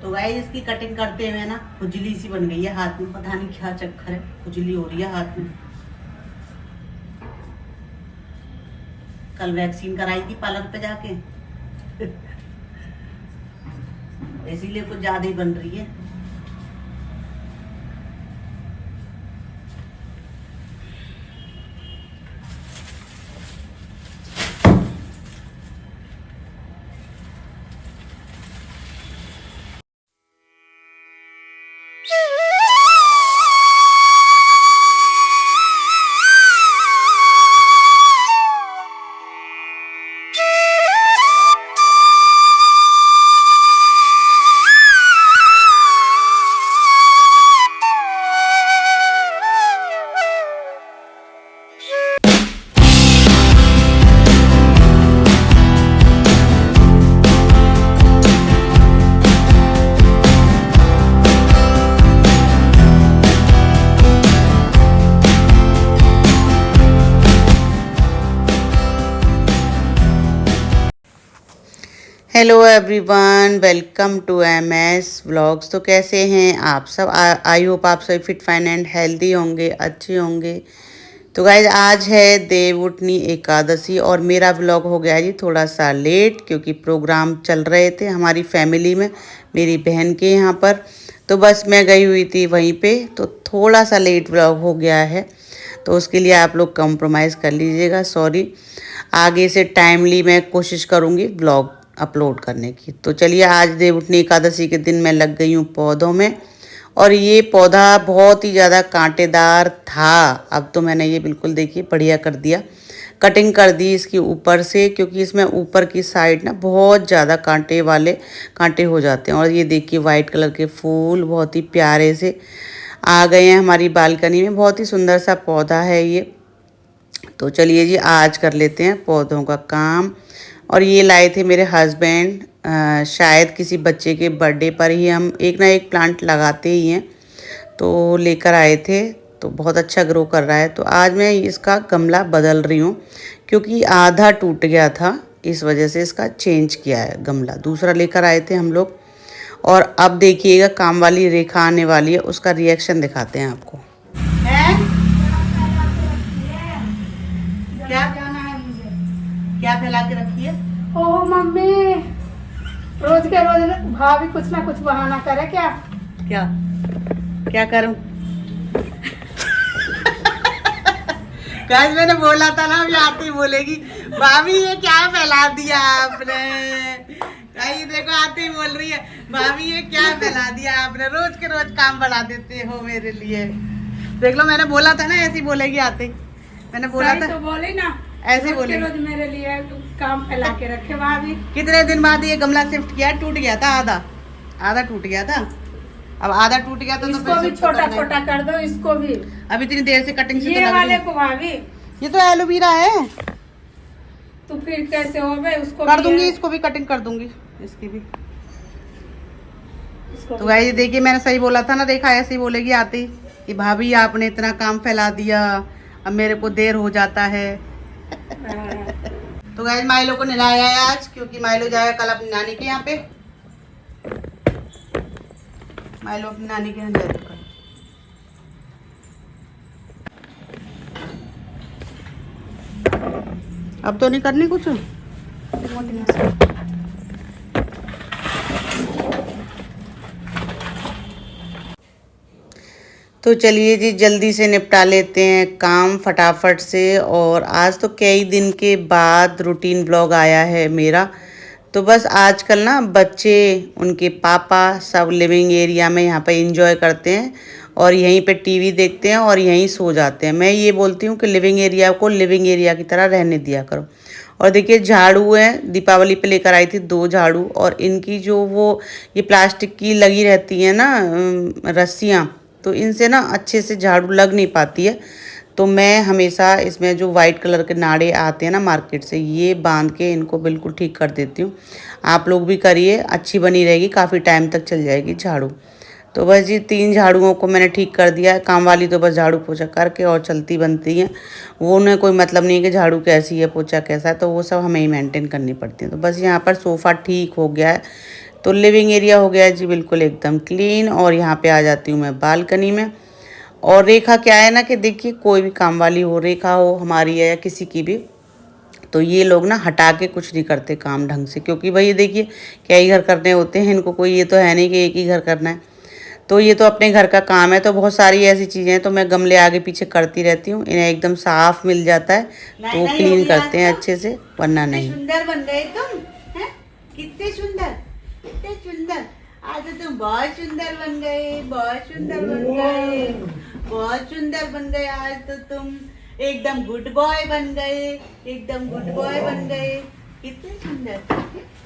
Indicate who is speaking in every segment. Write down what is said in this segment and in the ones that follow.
Speaker 1: तो गाइस इसकी कटिंग करते हुए ना खुजली सी बन गई है हाथ में, पता नहीं क्या चक्कर है, खुजली हो रही है हाथ में। कल वैक्सीन कराई थी पार्लर पे जाके इसीलिए कुछ ज्यादा ही बन रही है। Hello everyone, welcome to MS vlogs. तो कैसे हैं आप सब? आई होप आप सभी फिट फाइन एंड हेल्दी होंगे, अच्छे होंगे। तो गाइज आज है देवउठनी एकादशी और मेरा व्लॉग हो गया जी थोड़ा सा लेट, क्योंकि प्रोग्राम चल रहे थे हमारी फैमिली में, मेरी बहन के यहाँ पर। तो बस मैं गई हुई थी वहीं पे, तो थोड़ा सा लेट व्लॉग हो गया है। तो उसके लिए आप लोग कंप्रोमाइज़ कर लीजिएगा, सॉरी। आगे से टाइमली मैं कोशिश करूँगी व्लॉग अपलोड करने की। तो चलिए, आज देवउठनी एकादशी के दिन मैं लग गई हूँ पौधों में, और ये पौधा बहुत ही ज़्यादा कांटेदार था। अब तो मैंने ये बिल्कुल देखिए बढ़िया कर दिया, कटिंग कर दी इसकी ऊपर से, क्योंकि इसमें ऊपर की साइड ना बहुत ज़्यादा कांटे हो जाते हैं। और ये देखिए वाइट कलर के फूल बहुत ही प्यारे से आ गए हैं हमारी बालकनी में। बहुत ही सुंदर सा पौधा है ये। तो चलिए जी, आज कर लेते हैं पौधों का काम। और ये लाए थे मेरे हस्बैंड, शायद किसी बच्चे के बर्थडे पर ही हम एक ना एक प्लांट लगाते ही हैं, तो लेकर आए थे। तो बहुत अच्छा ग्रो कर रहा है। तो आज मैं इसका गमला बदल रही हूँ, क्योंकि आधा टूट गया था, इस वजह से इसका चेंज किया है गमला। दूसरा लेकर आए थे हम लोग। और अब देखिएगा, काम वाली रेखा आने वाली है, उसका रिएक्शन दिखाते हैं आपको। है? क्या जाना है मुझे? क्या फैला के रखी है?
Speaker 2: ओह मम्मी, रोज के रोज भाभी कुछ ना कुछ बहाना करे क्या?
Speaker 1: क्या क्या करूं? गाइस मैंने बोला था ना, अभी आती ही बोलेगी भाभी ये क्या फैला दिया आपने। ये देखो आती ही बोल रही है, भाभी ये क्या फैला दिया आपने, रोज के रोज काम बढ़ा देते हो मेरे लिए। देख लो, मैंने बोला था ना ऐसे ही बोलेगी आते ही। मैंने बोला था
Speaker 2: तो बोले ना,
Speaker 1: ऐसे बोले।
Speaker 2: रोज मेरे लिए काम फैला के रखे भाभी।
Speaker 1: कितने दिन बाद ये गमला शिफ्ट किया? टूट गया था आधा टूट गया था। अब आधा टूट गया था, तो
Speaker 2: इसको भी छोटा छोटा कर दो, इसको भी।
Speaker 1: अब इतनी देर से कटिंग से
Speaker 2: ये
Speaker 1: तो
Speaker 2: वाले को भाभी,
Speaker 1: ये तो एलोवेरा है।
Speaker 2: तो फिर कैसे हो गए? उसको
Speaker 1: कर दूंगी, इसको भी कटिंग कर दूंगी, इसकी भी। तो भाई देखिए, मैंने सही बोला था ना, देखा ऐसे ही बोलेगी आती कि भाभी आपने इतना काम फैला दिया, अब मेरे को देर हो जाता है। तो गाइस माइलो को नहलाया है आज, क्योंकि माइलो जाएगा कल अपनी नानी के यहाँ पे। माइलो अपनी नानी के यहाँ जाएगा कल। अब तो नहीं करनी कुछ। तो चलिए जी, जल्दी से निपटा लेते हैं काम फटाफट से। और आज तो कई दिन के बाद रूटीन ब्लॉग आया है मेरा। तो बस आजकल ना बच्चे, उनके पापा सब लिविंग एरिया में यहाँ पे एंजॉय करते हैं, और यहीं पे टीवी देखते हैं और यहीं सो जाते हैं। मैं ये बोलती हूँ कि लिविंग एरिया को लिविंग एरिया की तरह रहने दिया करो। और देखिए झाड़ू है, दीपावली पे लेकर आई थी 2 झाड़ू, और इनकी जो वो ये प्लास्टिक की लगी रहती है ना रस्सियाँ, तो इनसे ना अच्छे से झाड़ू लग नहीं पाती है। तो मैं हमेशा इसमें जो वाइट कलर के नाड़े आते हैं ना मार्केट से, ये बांध के इनको बिल्कुल ठीक कर देती हूँ। आप लोग भी करिए, अच्छी बनी रहेगी, काफ़ी टाइम तक चल जाएगी झाड़ू। तो बस जी 3 झाड़ुओं को मैंने ठीक कर दिया है। काम वाली तो बस झाड़ू पोछा करके और चलती बनती हैं, वो उन्हें कोई मतलब नहीं है कि झाड़ू कैसी है पोछा कैसा है, तो वो सब हमें ही मेंटेन करनी पड़ती है। तो बस यहाँ पर सोफ़ा ठीक हो गया है, तो लिविंग एरिया हो गया जी बिल्कुल एकदम क्लीन। और यहाँ पे आ जाती हूँ मैं बालकनी में। और रेखा क्या है ना कि देखिए कोई भी काम वाली हो, रेखा हो हमारी है या किसी की भी, तो ये लोग ना हटा के कुछ नहीं करते काम ढंग से, क्योंकि भाई देखिए क्या ही घर करने होते हैं इनको, कोई ये तो है नहीं कि एक ही घर करना है। तो ये तो अपने घर का काम है, तो बहुत सारी ऐसी चीज़ें हैं तो मैं गमले आगे पीछे करती रहती हूँ, इन्हें एकदम साफ मिल जाता है तो क्लीन करते हैं अच्छे से, वरना नहीं।
Speaker 3: सुंदर बन गए तुम हैं? कितने सुंदर, कितने सुंदर। आज तो तुम बहुत सुंदर बन गए, बहुत सुंदर बन गए, बहुत सुंदर बन गए। आज तो तुम एकदम गुड बॉय बन गए, एकदम गुड बॉय बन गए। कितने सुंदर,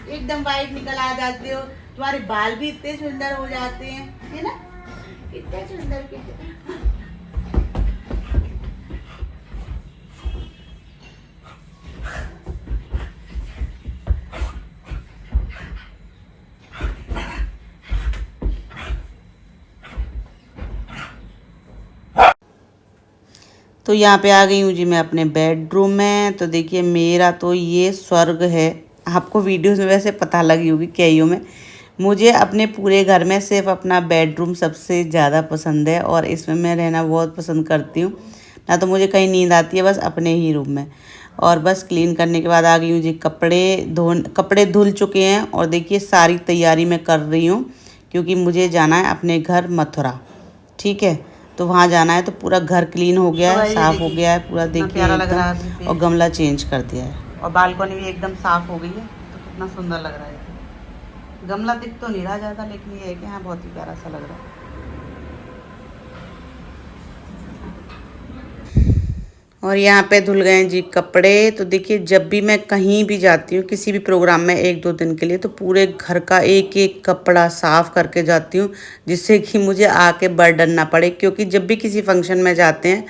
Speaker 3: एकदम वाइट निकल आ जाते हो। तुम्हारे बाल भी इतने सुंदर हो जाते हैं, है ना? कितने सुंदर, कितने।
Speaker 1: तो यहाँ पे आ गई हूँ जी मैं अपने बेडरूम में। तो देखिए मेरा तो ये स्वर्ग है। आपको वीडियोस में वैसे पता लगी होगी कईयों में, मुझे अपने पूरे घर में सिर्फ अपना बेडरूम सबसे ज़्यादा पसंद है और इसमें मैं रहना बहुत पसंद करती हूँ। ना तो मुझे कहीं नींद आती है, बस अपने ही रूम में। और बस क्लीन करने के बाद आ गई हूँ जी कपड़े धुल चुके हैं और देखिए सारी तैयारी मैं कर रही हूँ क्योंकि मुझे जाना है अपने घर मथुरा। ठीक है, तो वहाँ जाना है। तो पूरा घर क्लीन हो गया है, साफ़ हो गया है पूरा, देखिए एकदम। और गमला चेंज कर दिया है और बालकनी भी एकदम साफ़ हो गई है। तो कितना सुंदर लग रहा है। गमला दिख तो नहीं रहा ज़्यादा, लेकिन ये है कि हाँ बहुत ही प्यारा सा लग रहा है। और यहाँ पे धुल गए जी कपड़े। तो देखिए जब भी मैं कहीं भी जाती हूँ किसी भी प्रोग्राम में 1-2 दिन के लिए, तो पूरे घर का एक एक कपड़ा साफ़ करके जाती हूँ, जिससे कि मुझे आके बर्डन ना पड़े। क्योंकि जब भी किसी फंक्शन में जाते हैं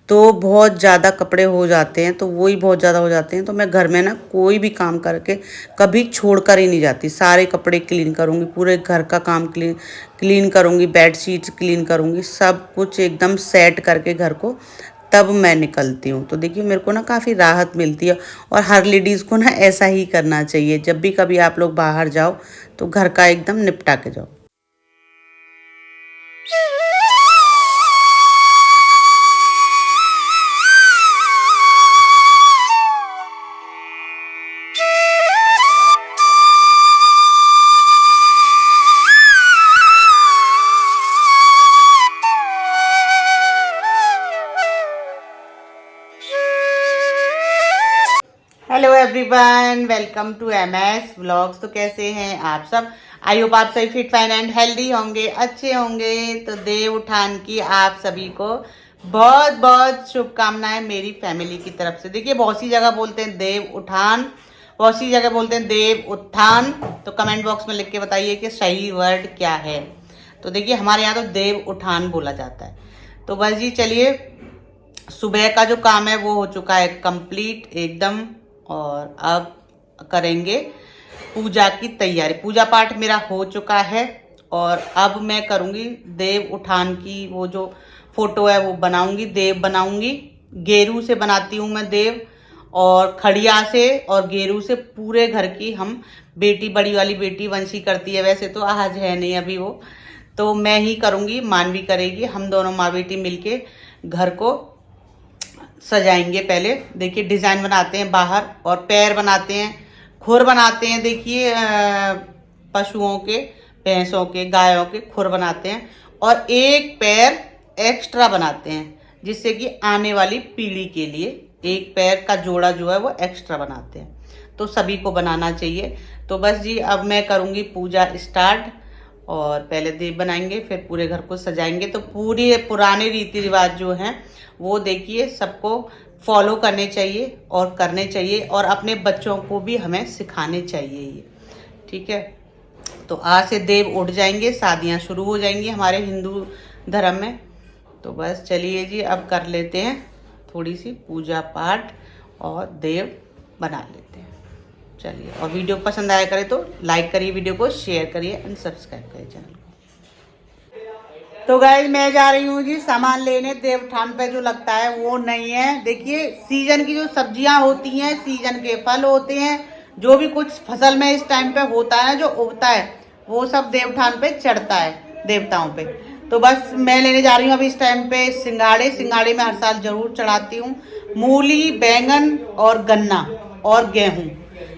Speaker 1: तो बहुत ज़्यादा कपड़े हो जाते हैं, तो वही बहुत ज़्यादा हो जाते हैं। तो मैं घर में ना कोई भी काम करके कभी छोड़ कर ही नहीं जाती, सारे कपड़े क्लीन करूँगी, पूरे घर का काम क्लीन करूँगी, बेड शीट्स क्लीन करूँगी, सब कुछ एकदम सेट करके घर को तब मैं निकलती हूँ। तो देखिए मेरे को ना काफ़ी राहत मिलती है। और हर लेडीज़ को ना ऐसा ही करना चाहिए, जब भी कभी आप लोग बाहर जाओ तो घर का एकदम निपटा के जाओ। Hello everyone, welcome to MS vlogs. तो कैसे हैं आप सब? आई होप आप सभी फिट फाइन एंड हेल्दी होंगे, अच्छे होंगे। तो देव उठान की आप सभी को बहुत बहुत शुभकामनाएं मेरी फैमिली की तरफ से। देखिए बहुत सी जगह बोलते हैं देव उठान, बहुत सी जगह बोलते हैं देव उत्थान। तो कमेंट बॉक्स में लिख के बताइए कि सही वर्ड क्या है। तो देखिए हमारे यहाँ तो देव उठान बोला जाता है। तो बस जी चलिए, सुबह का जो काम है वो हो चुका है कंप्लीट एकदम। और अब करेंगे पूजा की तैयारी। पूजा पाठ मेरा हो चुका है और अब मैं करूँगी देव उठान की वो जो फोटो है वो बनाऊंगी, देव बनाऊंगी। गेरू से बनाती हूँ मैं देव, और खड़िया से और गेरू से। पूरे घर की हम बेटी, बड़ी वाली बेटी वंशी करती है, वैसे तो आज है नहीं अभी वो, तो मैं ही करूँगी, मानवी करेगी। हम दोनों माँ बेटी मिलके घर को सजाएंगे। पहले देखिए डिज़ाइन बनाते हैं बाहर, और पैर बनाते हैं, खुर बनाते हैं। देखिए पशुओं के, भैंसों के, गायों के खुर बनाते हैं, और एक पैर एक्स्ट्रा बनाते हैं जिससे कि आने वाली पीढ़ी के लिए एक पैर का जोड़ा जो है वो एक्स्ट्रा बनाते हैं। तो सभी को बनाना चाहिए। तो बस जी अब मैं करूँगी पूजा स्टार्ट, और पहले देव बनाएंगे फिर पूरे घर को सजाएंगे। तो पूरे पुराने रीति रिवाज जो हैं वो देखिए सबको फॉलो करने चाहिए और करने चाहिए, और अपने बच्चों को भी हमें सिखाने चाहिए ये। ठीक है, तो आज से देव उठ जाएंगे, शादियां शुरू हो जाएंगी हमारे हिंदू धर्म में। तो बस चलिए जी अब कर लेते हैं थोड़ी सी पूजा पाठ और देव बना लेते हैं। चलिए, और वीडियो पसंद आया करे तो लाइक करिए, वीडियो को शेयर करिए एंड सब्सक्राइब करिए चैनल को। तो गाइस मैं जा रही हूँ जी सामान लेने। देवउठान पे जो लगता है वो नहीं है। देखिए सीजन की जो सब्जियां होती हैं, सीजन के फल होते हैं, जो भी कुछ फसल में इस टाइम पे होता है जो उगता है, वो सब देवठान पे चढ़ता है, देवताओं पे। तो बस मैं लेने जा रही हूँ अभी इस टाइम पे सिंगाड़े में हर साल जरूर चढ़ाती हूँ। मूली, बैंगन और गन्ना और गेहूँ,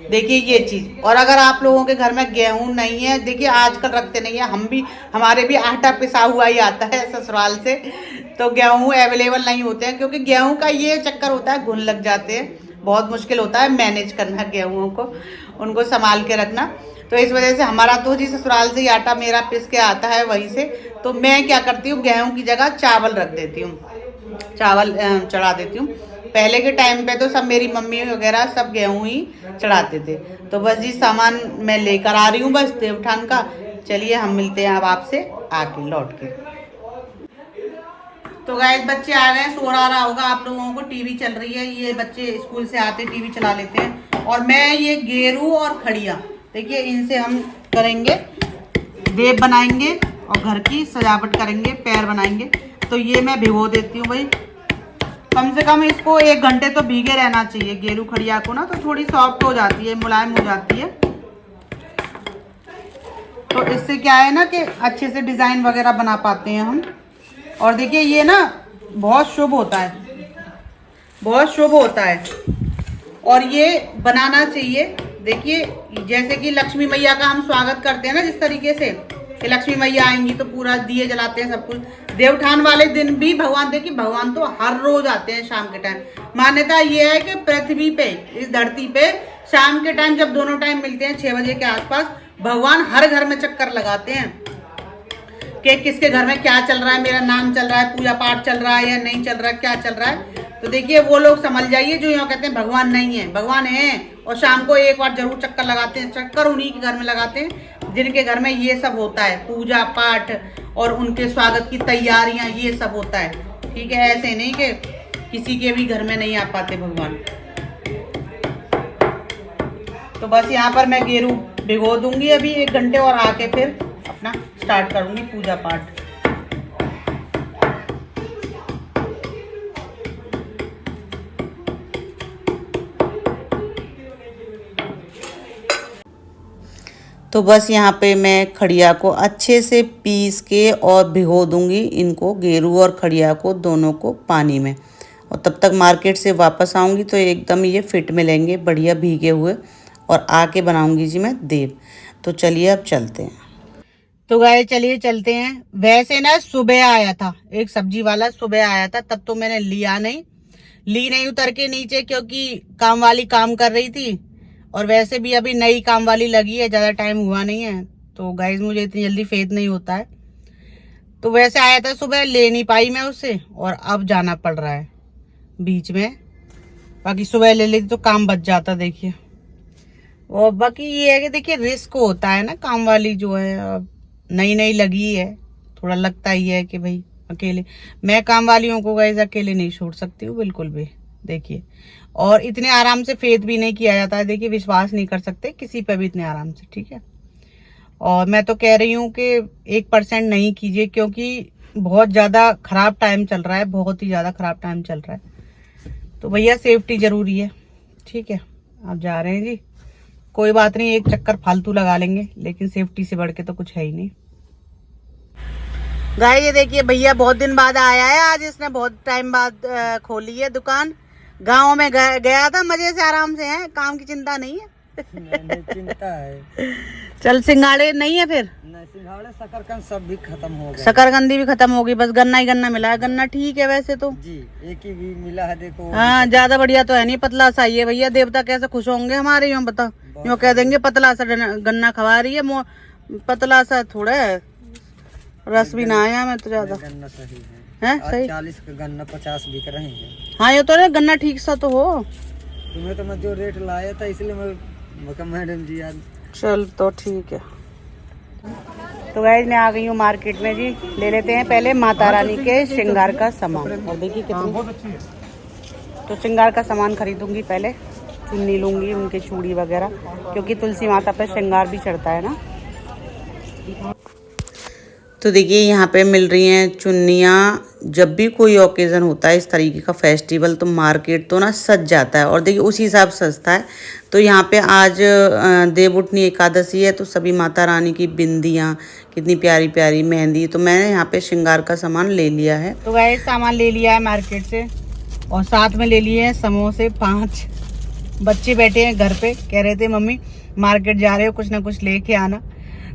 Speaker 1: देखिए ये चीज़। और अगर आप लोगों के घर में गेहूँ नहीं है, देखिए आजकल रखते नहीं है, हमारे भी आटा पिसा हुआ ही आता है ससुराल से, तो गेहूँ अवेलेबल नहीं होते हैं, क्योंकि गेहूँ का ये चक्कर होता है, घुन लग जाते हैं, बहुत मुश्किल होता है मैनेज करना गेहूँ को, उनको संभाल के रखना। तो इस वजह से हमारा तो जी ससुराल से ही आटा मेरा पिस के आता है वहीं से। तो मैं क्या करती हूँ, गेहूँ की जगह चावल रख देती हूँ, चावल चढ़ा देती हूँ। पहले के टाइम पे तो सब मेरी मम्मी वगैरह सब गेहूँ ही चढ़ाते थे। तो बस जी सामान मैं लेकर आ रही हूँ बस देवठान का। चलिए हम मिलते हैं अब आपसे आके लौट के। तो गाइस बच्चे आ गए, शोर आ रहा होगा आप लोगों को, टीवी चल रही है, ये बच्चे स्कूल से आते टीवी चला लेते हैं। और मैं ये गेरू और खड़िया, देखिए इनसे हम करेंगे देव बनाएंगे और घर की सजावट करेंगे, पैर बनाएंगे। तो ये मैं भिगो देती हूँ भाई, कम से कम इसको 1 घंटे तो भीगे रहना चाहिए गेरू खड़िया को ना, तो थोड़ी सॉफ्ट हो जाती है, मुलायम हो जाती है। तो इससे क्या है ना कि अच्छे से डिज़ाइन वगैरह बना पाते हैं हम। और देखिए ये ना बहुत शुभ होता है, बहुत शुभ होता है, और ये बनाना चाहिए। देखिए जैसे कि लक्ष्मी मैया का हम स्वागत करते हैं ना, जिस तरीके से कि लक्ष्मी मैया आएंगी तो पूरा दिए जलाते हैं सब कुछ। देवठान वाले दिन भी भगवान, देखिए भगवान तो हर रोज आते हैं शाम के टाइम। मान्यता ये है कि पृथ्वी पे, इस धरती पे शाम के टाइम जब दोनों टाइम मिलते हैं 6 बजे के आसपास, भगवान हर घर में चक्कर लगाते हैं कि किसके घर में क्या चल रहा है, मेरा नाम चल रहा है, पूजा पाठ चल रहा है या नहीं चल रहा है, क्या चल रहा है। तो देखिए वो लोग समझ जाइए जो यहाँ कहते हैं भगवान नहीं है, भगवान है। और शाम को एक बार जरूर चक्कर लगाते हैं, चक्कर उन्हीं के घर में लगाते हैं जिनके घर में ये सब होता है, पूजा पाठ और उनके स्वागत की तैयारियां, ये सब होता है। ठीक है, ऐसे नहीं कि किसी के भी घर में नहीं आ पाते भगवान। तो बस यहाँ पर मैं गेरू भिगो दूंगी अभी 1 घंटे, और आके फिर अपना स्टार्ट करूंगी पूजा पाठ। तो बस यहाँ पे मैं खड़िया को अच्छे से पीस के और भिगो दूंगी इनको, गेरू और खड़िया को दोनों को पानी में। और तब तक मार्केट से वापस आऊँगी तो एकदम ये फिट मिलेंगे बढ़िया भीगे हुए, और आके बनाऊंगी जी मैं देव। तो चलिए अब चलते हैं। तो गाइस चलिए चलते हैं। वैसे ना सुबह आया था एक सब्जी वाला, सुबह आया था, तब तो मैंने ली नहीं उतर के नीचे, क्योंकि काम वाली काम कर रही थी, और वैसे भी अभी नई काम वाली लगी है, ज़्यादा टाइम हुआ नहीं है। तो गाइस मुझे इतनी जल्दी फेद नहीं होता है, तो वैसे आया था सुबह, ले नहीं पाई मैं उससे, और अब जाना पड़ रहा है बीच में। बाकी सुबह ले लेती तो काम बच जाता। देखिए, और बाकी ये है कि देखिए रिस्क होता है ना, काम वाली जो है अब नई लगी है, थोड़ा लगता ही है कि भाई अकेले, मैं काम वालियों को गाइस अकेले नहीं छोड़ सकती हूँ बिल्कुल भी। देखिए, और इतने आराम से फेद भी नहीं किया जाता है, देखिए विश्वास नहीं कर सकते किसी पे भी इतने आराम से। ठीक है, और मैं तो कह रही हूँ कि 1% नहीं कीजिए, क्योंकि बहुत ज़्यादा खराब टाइम चल रहा है, बहुत ही ज़्यादा खराब टाइम चल रहा है। तो भैया सेफ्टी ज़रूरी है। ठीक है, आप जा रहे हैं जी, कोई बात नहीं, एक चक्कर फालतू लगा लेंगे, लेकिन सेफ्टी से बढ़ के तो कुछ है ही नहीं। गाइस ये देखिए भैया बहुत दिन बाद आया है आज, इसने बहुत टाइम बाद खोली है दुकान। गांव में गया था, मजे से आराम से है, काम की चिंता नहीं है।
Speaker 4: नहीं, चिंता है।
Speaker 1: चल सिंगाड़े नहीं है फिर?
Speaker 4: नहीं, सिंघाड़े शकरकंद सब भी खत्म हो गए,
Speaker 1: शकरकंदी भी खत्म होगी, बस गन्ना ही गन्ना मिला है। गन्ना ठीक है वैसे तो
Speaker 4: जी, एक ही भी मिला है, देखो।
Speaker 1: हाँ, ज्यादा बढ़िया तो है नहीं, पतला सा ही है। भैया देवता कैसे खुश होंगे हमारे, यूँ बता, यूँ कह देंगे पतला सा गन्ना खवा रही है, पतला सा थोड़ा है, रस भी ना आया में तो ज्यादा।
Speaker 4: गन्ना सही है,
Speaker 1: सही।
Speaker 4: 40 का गन्ना 50 बिक रहे हैं।
Speaker 1: हाँ, ये तो ना गन्ना ठीक सा तो हो।
Speaker 4: तुम्हें तो मैं जो रेट लाया था इसलिए मैं मैडम जी आज।
Speaker 1: चल तो ठीक है। तो गाइस मैं आ गई हूँ मार्केट में जी, ले लेते हैं पहले माता रानी के श्रृंगार का सामान। और देखिए कितनी, तो श्रृंगार का सामान खरीदूंगी पहले, चुन्नी लूंगी, उनके चूड़ी वगैरह, क्योंकि तुलसी माता पे श्रृंगार भी चढ़ता है ना। तो देखिए यहाँ पे मिल रही हैं चुन्नियाँ जब भी कोई ओकेज़न होता है इस तरीके का फेस्टिवल, तो मार्केट तो ना सज जाता है। और देखिए उसी हिसाब से सजता है। तो यहाँ पे आज देवउठनी एकादशी है, तो सभी माता रानी की बिंदियाँ, कितनी प्यारी प्यारी मेहंदी, तो मैंने यहाँ पे श्रृंगार का सामान ले लिया है। तो वह सामान ले लिया है मार्केट से, और साथ में ले लिए हैं समोसे 5। बच्चे बैठे हैं घर पे, कह रहे थे मम्मी मार्केट जा रहे हो, कुछ ना कुछ लेके आना।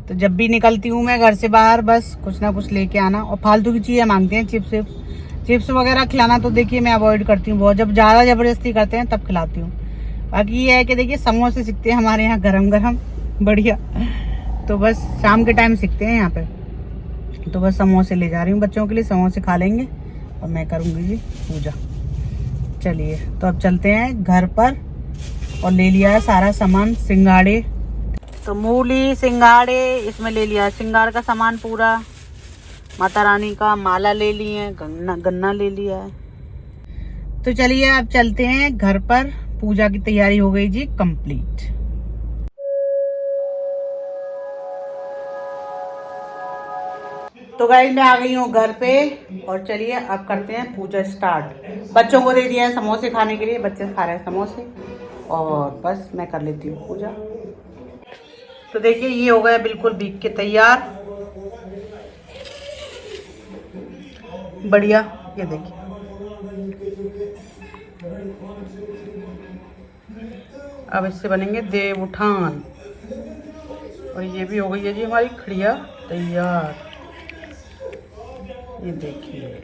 Speaker 1: तो जब भी निकलती हूँ मैं घर से बाहर, बस कुछ ना कुछ लेके आना। और फालतू की चीज़ें मांगते हैं, चिप्स वगैरह खिलाना तो देखिए मैं अवॉइड करती हूँ बहुत। जब ज़्यादा ज़बरदस्ती करते हैं तब खिलाती हूँ। बाकी ये है कि देखिए समोसे सीखते हैं हमारे यहाँ गरम गरम बढ़िया। तो बस शाम के टाइम सीखते हैं यहाँ पे। तो बस समोसे ले जा रही हूँ बच्चों के लिए, समोसे खा लेंगे और मैं करूँगी जी पूजा। चलिए तो अब चलते हैं घर पर। और ले लिया है सारा सामान, सिंगाड़े, तो मूली सिंगाड़े, इसमें ले लिया है सिंगार का सामान पूरा। माता रानी का माला ले लिए हैं, गन्ना ले लिया है। तो चलिए अब चलते हैं घर पर। पूजा की तैयारी हो गई जी कंप्लीट। तो गाइस मैं आ गई हूँ घर पे, और चलिए अब करते हैं पूजा स्टार्ट। बच्चों को दे दिया है समोसे खाने के लिए, बच्चे खा रहे हैं समोसे, और बस मैं कर लेती हूँ पूजा। तो देखिए ये हो गया बिल्कुल बीक के तैयार, बढ़िया। ये देखिए अब इससे बनेंगे देवउठान। और ये भी हो गई है जी हमारी खड़िया तैयार, ये देखिए।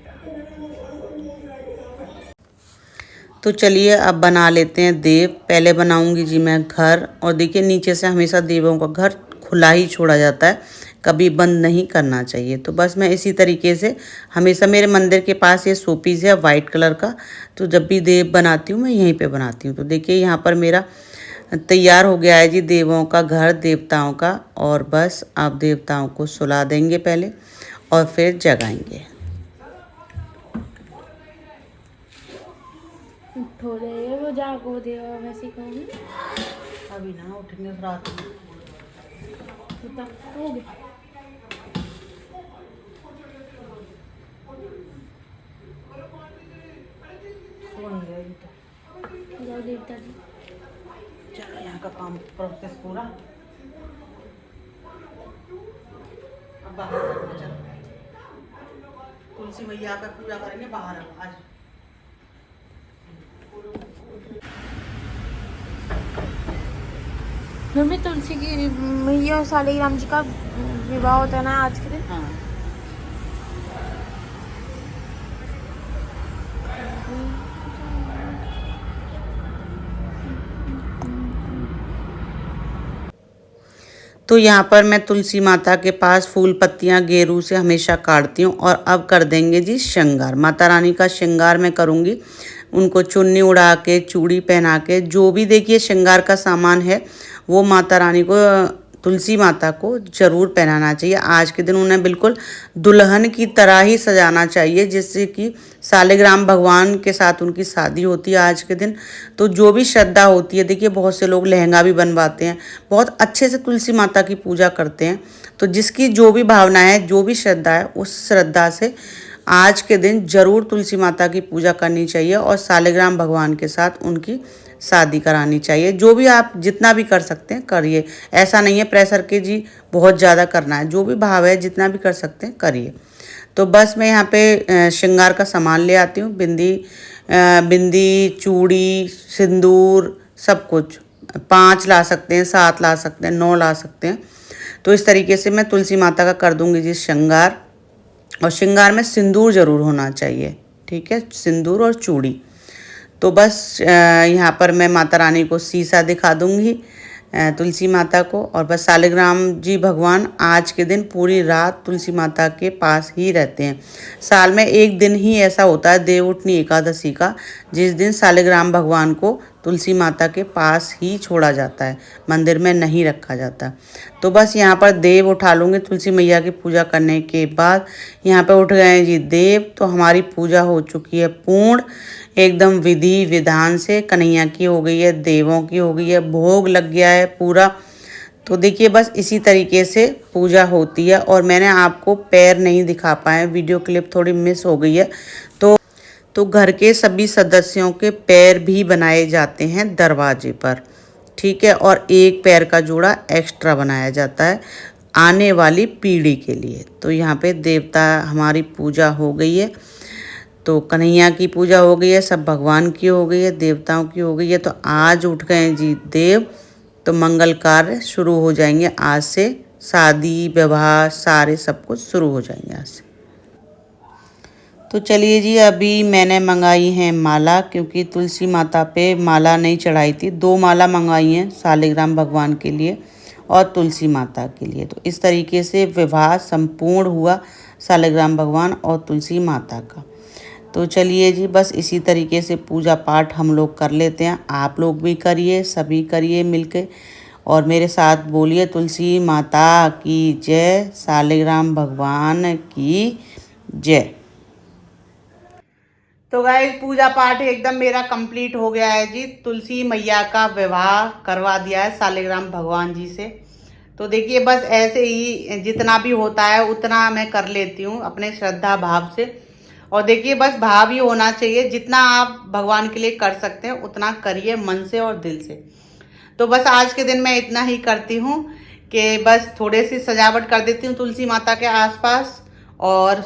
Speaker 1: तो चलिए अब बना लेते हैं देव। पहले बनाऊंगी जी मैं घर, और देखिए नीचे से हमेशा देवों का घर खुला ही छोड़ा जाता है, कभी बंद नहीं करना चाहिए। तो बस मैं इसी तरीके से हमेशा, मेरे मंदिर के पास ये शोपीस है वाइट कलर का, तो जब भी देव बनाती हूँ मैं यहीं पे बनाती हूँ। तो देखिए यहाँ पर मेरा तैयार हो गया है जी देवों का घर, देवताओं का। और बस आप देवताओं को सुला देंगे पहले, और फिर जगाएंगे।
Speaker 5: थोड़े वो जागो देवा मैं सिखाऊंगी।
Speaker 1: अभी ना उठेंगे रात में।
Speaker 5: हो गया जाओ देवता जी।
Speaker 1: चलो यहाँ का काम प्रोसेस पूरा। अब बाहर चलो, तुलसी मैया का पूजा करेंगे बाहर आज।
Speaker 5: मम्मी तुलसी की मैया और सालिग्राम जी का विवाह होता है ना आज के दिन।
Speaker 1: हाँ तो यहाँ पर मैं तुलसी माता के पास फूल पत्तियाँ गेरू से हमेशा काटती हूँ। और अब कर देंगे जी श्रृंगार। माता रानी का श्रृंगार मैं करूँगी, उनको चुन्नी उड़ा के, चूड़ी पहना के, जो भी देखिए श्रृंगार का सामान है वो माता रानी को, तुलसी माता को ज़रूर पहनाना चाहिए। आज के दिन उन्हें बिल्कुल दुल्हन की तरह ही सजाना चाहिए, जिससे कि सालिग्राम भगवान के साथ उनकी शादी होती है आज के दिन। तो जो भी श्रद्धा होती है, देखिए बहुत से लोग लहंगा भी बनवाते हैं, बहुत अच्छे से तुलसी माता की पूजा करते हैं। तो जिसकी जो भी भावना है, जो भी श्रद्धा है, उस श्रद्धा से आज के दिन ज़रूर तुलसी माता की पूजा करनी चाहिए, और सालिग्राम भगवान के साथ उनकी शादी करानी चाहिए। जो भी आप जितना भी कर सकते हैं करिए, ऐसा नहीं है प्रेशर के जी बहुत ज़्यादा करना है, जो भी भाव है जितना भी कर सकते हैं करिए। तो बस मैं यहाँ पे श्रृंगार का सामान ले आती हूँ, बिंदी, चूड़ी, सिंदूर, सब कुछ। 5 ला सकते हैं, 7 ला सकते हैं, 9 ला सकते हैं। तो इस तरीके से मैं तुलसी माता का कर दूँगी जी श्रृंगार। और श्रृंगार में सिंदूर ज़रूर होना चाहिए, ठीक है, सिंदूर और चूड़ी। तो बस यहाँ पर मैं माता रानी को शीशा दिखा दूँगी, तुलसी माता को। और बस सालिग्राम जी भगवान आज के दिन पूरी रात तुलसी माता के पास ही रहते हैं। साल में एक दिन ही ऐसा होता है देवउठनी एकादशी का, जिस दिन सालिग्राम भगवान को तुलसी माता के पास ही छोड़ा जाता है, मंदिर में नहीं रखा जाता। तो बस यहाँ पर देव उठा लूँगी तुलसी मैया की पूजा करने के बाद। यहाँ पर उठ गए हैं जी देव। तो हमारी पूजा हो चुकी है पूर्ण, एकदम विधि विधान से। कन्हैया की हो गई है, देवों की हो गई है, भोग लग गया है पूरा। तो देखिए बस इसी तरीके से पूजा होती है। और मैंने आपको पैर नहीं दिखा पाए, वीडियो क्लिप थोड़ी मिस हो गई है। तो घर के सभी सदस्यों के पैर भी बनाए जाते हैं दरवाजे पर, ठीक है। और एक पैर का जोड़ा एक्स्ट्रा बनाया जाता है आने वाली पीढ़ी के लिए। तो यहाँ पे देवता हमारी पूजा हो गई है। तो कन्हैया की पूजा हो गई है, सब भगवान की हो गई है, देवताओं की हो गई है। तो आज उठ गए जी देव, तो मंगल कार्य शुरू हो जाएंगे आज से। शादी विवाह सारे सब कुछ शुरू हो जाएंगे आज से। तो चलिए जी, अभी मैंने मंगाई है माला, क्योंकि तुलसी माता पे माला नहीं चढ़ाई थी। 2 माला मंगाई हैं शालिग्राम भगवान के लिए और तुलसी माता के लिए। तो इस तरीके से विवाह संपूर्ण हुआ शालिग्राम भगवान और तुलसी माता का। तो चलिए जी, बस इसी तरीके से पूजा पाठ हम लोग कर लेते हैं। आप लोग भी करिए, सभी करिए मिलके, और मेरे साथ बोलिए तुलसी माता की जय, शालिग्राम भगवान की जय। तो गाइस, पूजा पाठ एकदम मेरा कंप्लीट हो गया है जी। तुलसी मैया का विवाह करवा दिया है शालिग्राम भगवान जी से। तो देखिए बस ऐसे ही जितना भी होता है उतना मैं कर लेती हूँ अपने श्रद्धा भाव से। और देखिए बस भाव ही होना चाहिए, जितना आप भगवान के लिए कर सकते हैं उतना करिए मन से और दिल से। तो बस आज के दिन मैं इतना ही करती हूँ कि बस थोड़ी सी सजावट कर देती हूँ तुलसी माता के आसपास। और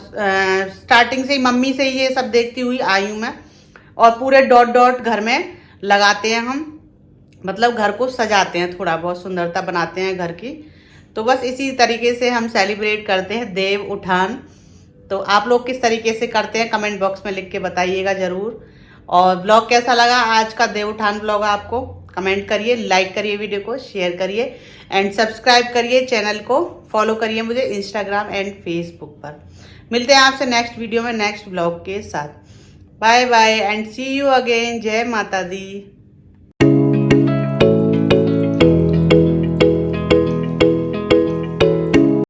Speaker 1: स्टार्टिंग से ही मम्मी से ये सब देखती हुई आई हूँ मैं। और पूरे डॉट डॉट घर में लगाते हैं हम, मतलब घर को सजाते हैं, थोड़ा बहुत सुंदरता बनाते हैं घर की। तो बस इसी तरीके से हम सेलिब्रेट करते हैं देव उठान। तो आप लोग किस तरीके से करते हैं कमेंट बॉक्स में लिख के बताइएगा ज़रूर। और ब्लॉग कैसा लगा आज का देव उठान ब्लॉग आपको, कमेंट करिए, लाइक करिए, वीडियो को शेयर करिए एंड सब्सक्राइब करिए, चैनल को फॉलो करिए मुझे इंस्टाग्राम एंड फेसबुक पर। मिलते हैं आपसे नेक्स्ट वीडियो में नेक्स्ट ब्लॉग के साथ। Bye bye and see you again. जय माता दी।